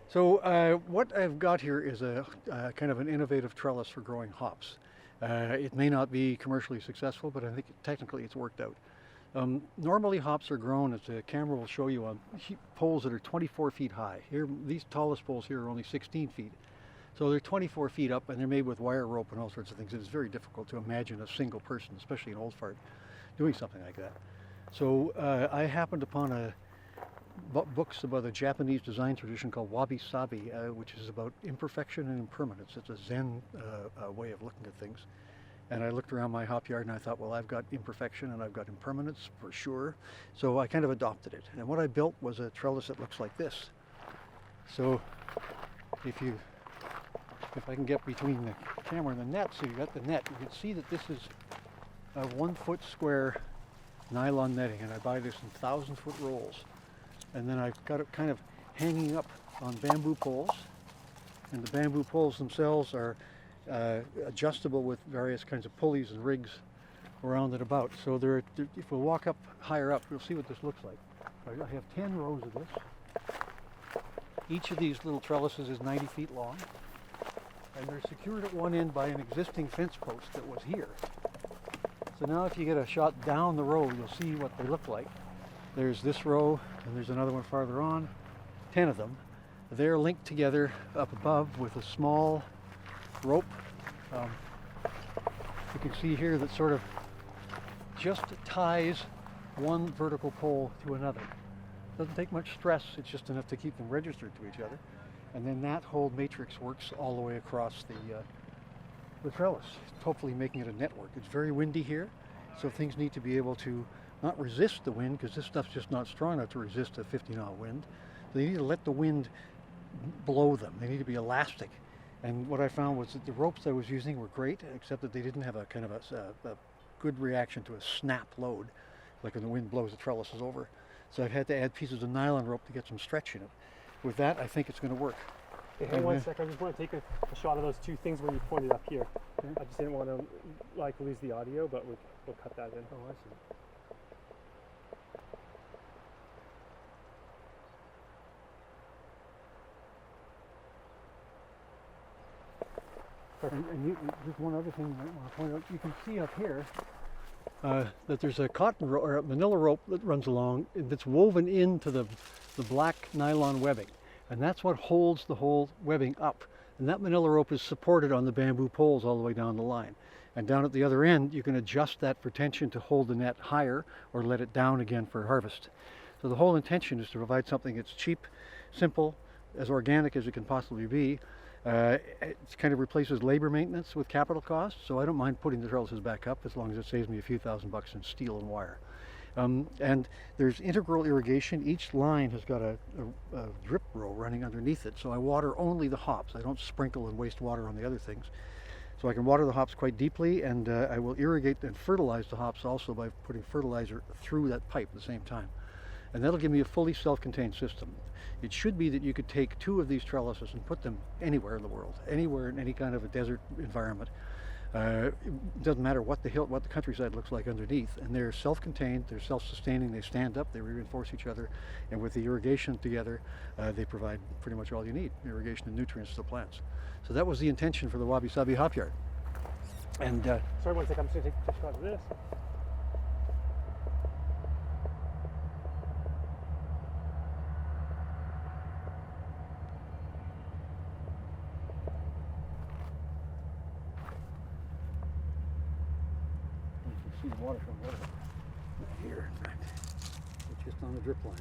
So what I've got here is a kind of an innovative trellis for growing hops. It may not be commercially successful, but I think technically it's worked out. Normally hops are grown, as the camera will show you, on poles that are 24 feet high. Here, these tallest poles here are only 16 feet. So they're 24 feet up, and they're made with wire rope and all sorts of things. It's very difficult to imagine a single person, especially an old fart, doing something like that. So I happened upon books about a Japanese design tradition called Wabi, Sabi, which is about imperfection and impermanence. It's a Zen way of looking at things. And I looked around my hop yard and I thought, well, I've got imperfection and I've got impermanence for sure. So I kind of adopted it. And what I built was a trellis that looks like this. So if I can get between the camera and the net, so you got the net, you can see that this is a 1 foot square nylon netting, and I buy this in 1,000-foot rolls. And then I've got it kind of hanging up on bamboo poles, and the bamboo poles themselves are adjustable with various kinds of pulleys and rigs around and about. So if we walk up higher up, you'll see what this looks like. I have 10 rows of this. Each of these little trellises is 90 feet long, and they're secured at one end by an existing fence post that was here. So now if you get a shot down the road, you'll see what they look like. There's this row, and there's another one farther on, 10 of them. They're linked together up above with a small rope. You can see here that sort of just ties one vertical pole to another. Doesn't take much stress, it's just enough to keep them registered to each other. And then that whole matrix works all the way across the trellis, hopefully making it a network. It's very windy here, so things need to be able to not resist the wind, because this stuff's just not strong enough to resist a 50-knot wind. They need to let the wind blow them. They need to be elastic. And what I found was that the ropes I was using were great, except that they didn't have a kind of a good reaction to a snap load, like when the wind blows the trellises over. So I've had to add pieces of nylon rope to get some stretch in it. With that, I think it's going to work. Hey, hang on 1 sec. I just want to take a shot of those two things where you pointed up here. Okay. I just didn't want to lose the audio, but we'll cut that in. Oh, I see. And just one other thing I want to point out. You can see up here that there's a cotton rope or a manila rope that runs along that's woven into the black nylon webbing, and that's what holds the whole webbing up. And that manila rope is supported on the bamboo poles all the way down the line. And down at the other end, you can adjust that for tension to hold the net higher or let it down again for harvest. So the whole intention is to provide something that's cheap, simple, as organic as it can possibly be. It kind of replaces labor maintenance with capital costs, so I don't mind putting the trellises back up as long as it saves me a few $1,000 in steel and wire. And there's integral irrigation. Each line has got a drip row running underneath it, so I water only the hops. I don't sprinkle and waste water on the other things. So I can water the hops quite deeply, and I will irrigate and fertilize the hops also by putting fertilizer through that pipe at the same time. And that'll give me a fully self-contained system. It should be that you could take 2 of these trellises and put them anywhere in the world, anywhere in any kind of a desert environment. It doesn't matter what the countryside looks like underneath, and they're self-contained, they're self-sustaining, they stand up, they reinforce each other, and with the irrigation together, they provide pretty much all you need, irrigation and nutrients to the plants. So that was the intention for the Wabi Sabi Hopyard. And sorry, 1 sec, I'm just going to take a shot of this. see the water from there. Here, in fact. It's just on the drip line.